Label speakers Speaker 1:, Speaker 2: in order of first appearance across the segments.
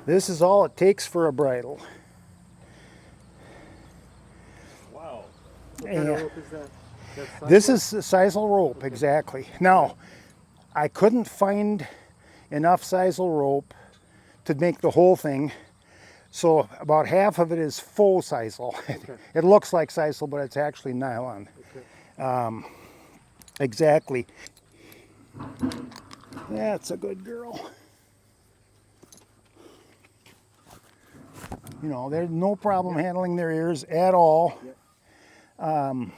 Speaker 1: This is all it takes for a bridle.
Speaker 2: Wow. What kind of rope is that?
Speaker 1: This is sisal rope, okay. Exactly. Now, I couldn't find enough sisal rope to make the whole thing, so about half of it is faux sisal. Okay. It looks like sisal, but it's actually nylon. Okay. Exactly. That's a good girl. You know, there's no problem handling their ears at all.
Speaker 2: Yep. So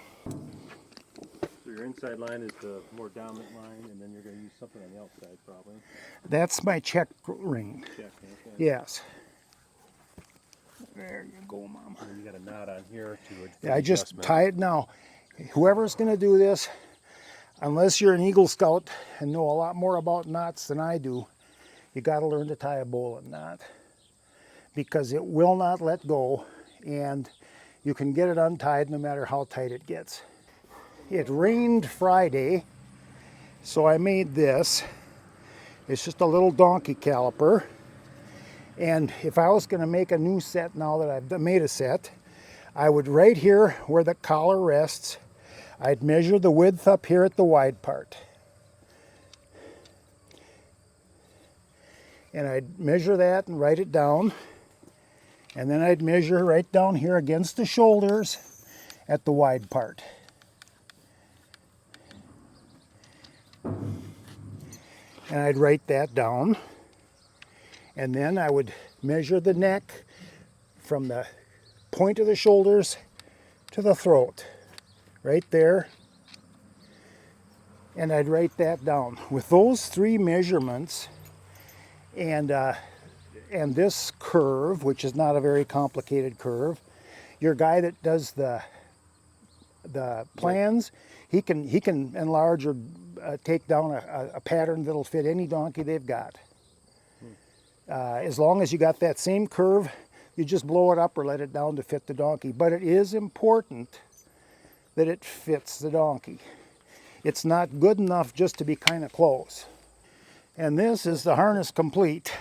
Speaker 2: your inside line is the more dominant line, and then you're going to use something on the outside probably.
Speaker 1: That's my check ring.
Speaker 2: Check, okay.
Speaker 1: Yes. There you go, Mom.
Speaker 2: And you got a knot on here to
Speaker 1: yeah, I just tie it now. Whoever's going to do this, unless you're an Eagle Scout and know a lot more about knots than I do, you got to learn to tie a bowline knot, because it will not let go, and you can get it untied no matter how tight it gets. It rained Friday, so I made this. It's just a little donkey caliper, and if I was going to make a new set now that I've made a set, I would, right here where the collar rests, I'd measure the width up here at the wide part. And I'd measure that and write it down. And then I'd measure right down here against the shoulders at the wide part. And I'd write that down. And then I would measure the neck from the point of the shoulders to the throat, right there. And I'd write that down. With those three measurements and this curve, which is not a very complicated curve, your guy that does the plans, he can enlarge or take down a pattern that'll fit any donkey they've got. As long as you got that same curve, you just blow it up or let it down to fit the donkey. But it is important that it fits the donkey. It's not good enough just to be kind of close. And this is the harness complete.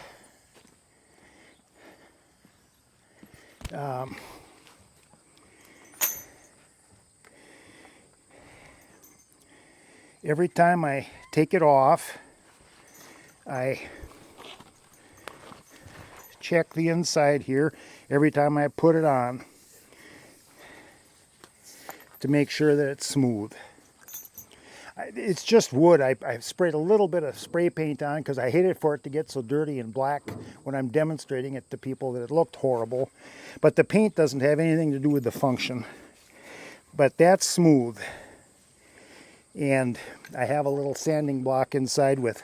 Speaker 1: Every time I take it off, I check the inside here every time I put it on to make sure that it's smooth. It's just wood. I sprayed a little bit of spray paint on because I hated for it to get so dirty and black when I'm demonstrating it to people that it looked horrible. But the paint doesn't have anything to do with the function. But that's smooth. And I have a little sanding block inside with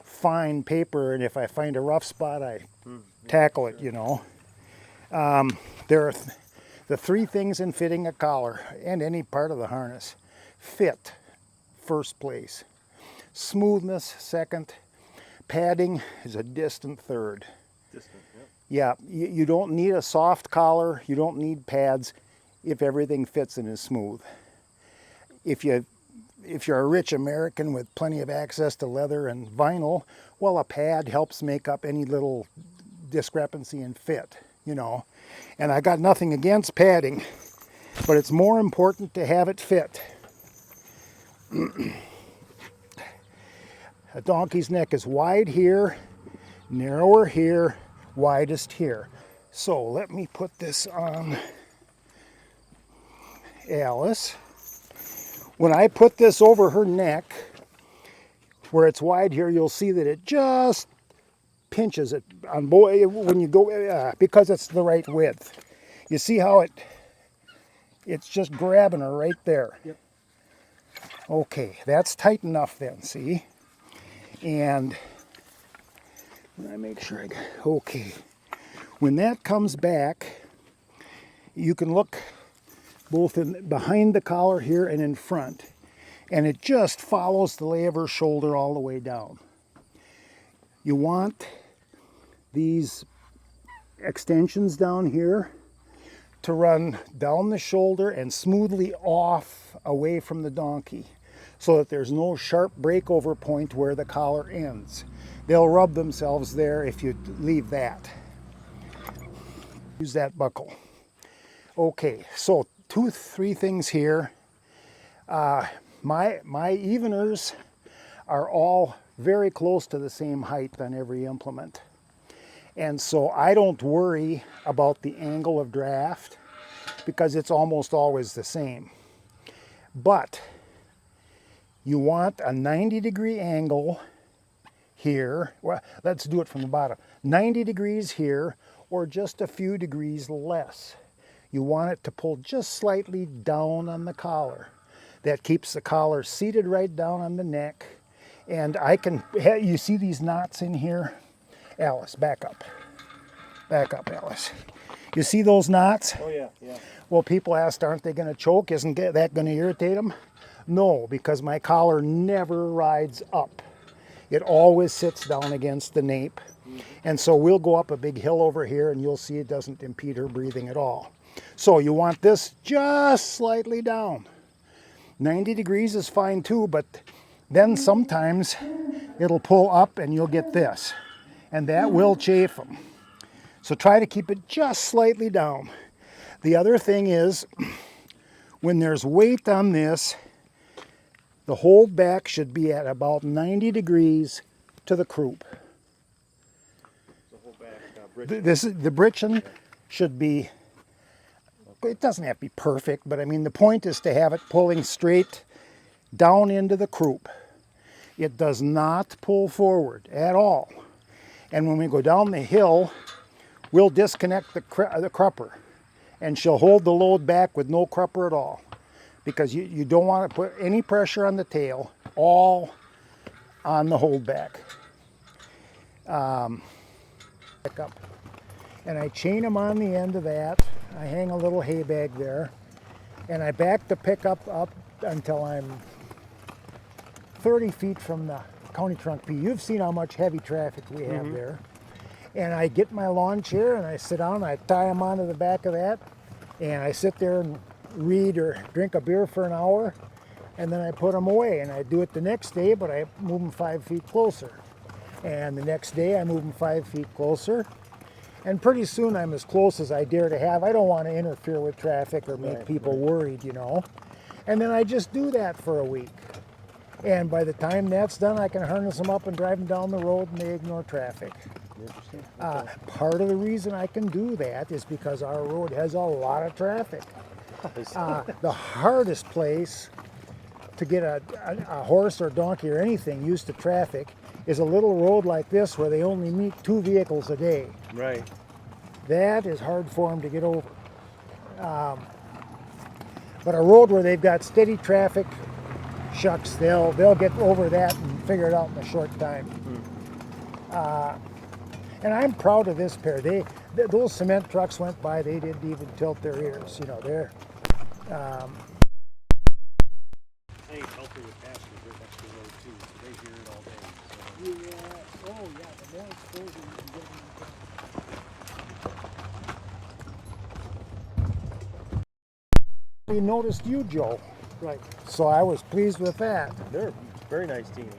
Speaker 1: fine paper, and if I find a rough spot, I tackle it, you know. There are the three things in fitting a collar and any part of the harness. Fit, first place. Smoothness, second. Padding is a distant third.
Speaker 2: Distant,
Speaker 1: yep. Yeah, you don't need a soft collar, you don't need pads if everything fits and is smooth. If you're a rich American with plenty of access to leather and vinyl, well, a pad helps make up any little discrepancy in fit, you know. And I got nothing against padding, but it's more important to have it fit. A donkey's neck is wide here, narrower here, widest here. So let me put this on Alice. When I put this over her neck, where it's wide here, you'll see that it just pinches it on both when you go, because it's the right width. You see how it's just grabbing her right there.
Speaker 2: Yep.
Speaker 1: Okay, that's tight enough then, see? And I make sure I got, okay. When that comes back, you can look both behind the collar here and in front, and it just follows the lay of her shoulder all the way down. You want these extensions down here to run down the shoulder and smoothly off away from the donkey, so that there's no sharp breakover point where the collar ends. They'll rub themselves there if you leave that. Use that buckle. Okay, so 2-3 things here. My eveners are all very close to the same height on every implement. And so I don't worry about the angle of draft because it's almost always the same. But you want a 90-degree angle here. Well, let's do it from the bottom. 90 degrees here, or just a few degrees less. You want it to pull just slightly down on the collar. That keeps the collar seated right down on the neck. And I can, you see these knots in here? Alice, back up. Back up, Alice. You see those knots?
Speaker 2: Oh yeah, yeah.
Speaker 1: Well, people asked, aren't they going to choke? Isn't that going to irritate them? No, because my collar never rides up. It always sits down against the nape. And so we'll go up a big hill over here and you'll see it doesn't impede her breathing at all. So you want this just slightly down. 90 degrees is fine too, but then sometimes it'll pull up and you'll get this. And that will chafe them. So try to keep it just slightly down. The other thing is, when there's weight on this, the hold back should be at about 90 degrees to the croup.
Speaker 2: So hold back,
Speaker 1: The britchin should be, it doesn't have to be perfect, but I mean the point is to have it pulling straight down into the croup. It does not pull forward at all. And when we go down the hill, we'll disconnect the crupper and she'll hold the load back with no crupper at all. Because you don't want to put any pressure on the tail, all on the hold back. Back up. And I chain them on the end of that. I hang a little hay bag there. And I back the pickup up until I'm 30 feet from the county trunk P. You've seen how much heavy traffic we have there. And I get my lawn chair and I sit down and I tie them onto the back of that. And I sit there and read or drink a beer for an hour, and then I put them away. And I do it the next day, but I move them 5 feet closer. And the next day I move them 5 feet closer. And pretty soon I'm as close as I dare to have. I don't want to interfere with traffic or make people worried, you know. And then I just do that for a week. And by the time that's done, I can harness them up and drive them down the road and they ignore traffic. Part of the reason I can do that is because our road has a lot of traffic. The hardest place to get a horse or donkey or anything used to traffic is a little road like this where they only meet 2 vehicles a day.
Speaker 2: Right.
Speaker 1: That is hard for them to get over. But a road where they've got steady traffic, shucks, they'll get over that and figure it out in a short time. And I'm proud of this pair. Those cement trucks went by, they didn't even tilt their ears. You know, they're...
Speaker 2: Hey, healthier pastures right next to the road too, so they hear it all day. So.
Speaker 1: Yeah, oh yeah, the more exposure you can get. We noticed you, Joe.
Speaker 2: Right.
Speaker 1: So I was pleased with that.
Speaker 2: They're a very nice team.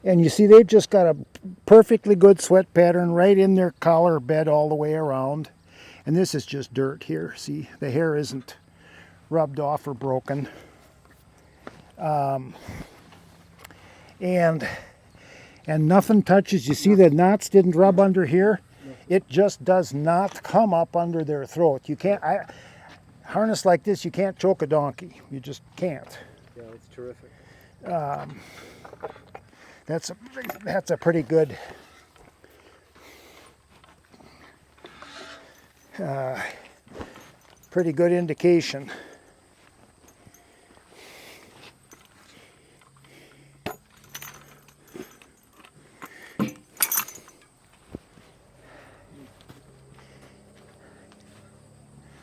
Speaker 1: And you see they've just got a perfectly good sweat pattern right in their collar bed all the way around. And this is just dirt here. See, the hair isn't rubbed off or broken. And nothing touches. You see the knots didn't rub under here? It just does not come up under their throat. You can't, harness like this, you can't choke a donkey. You just can't.
Speaker 2: Yeah, it's terrific.
Speaker 1: That's a pretty good indication.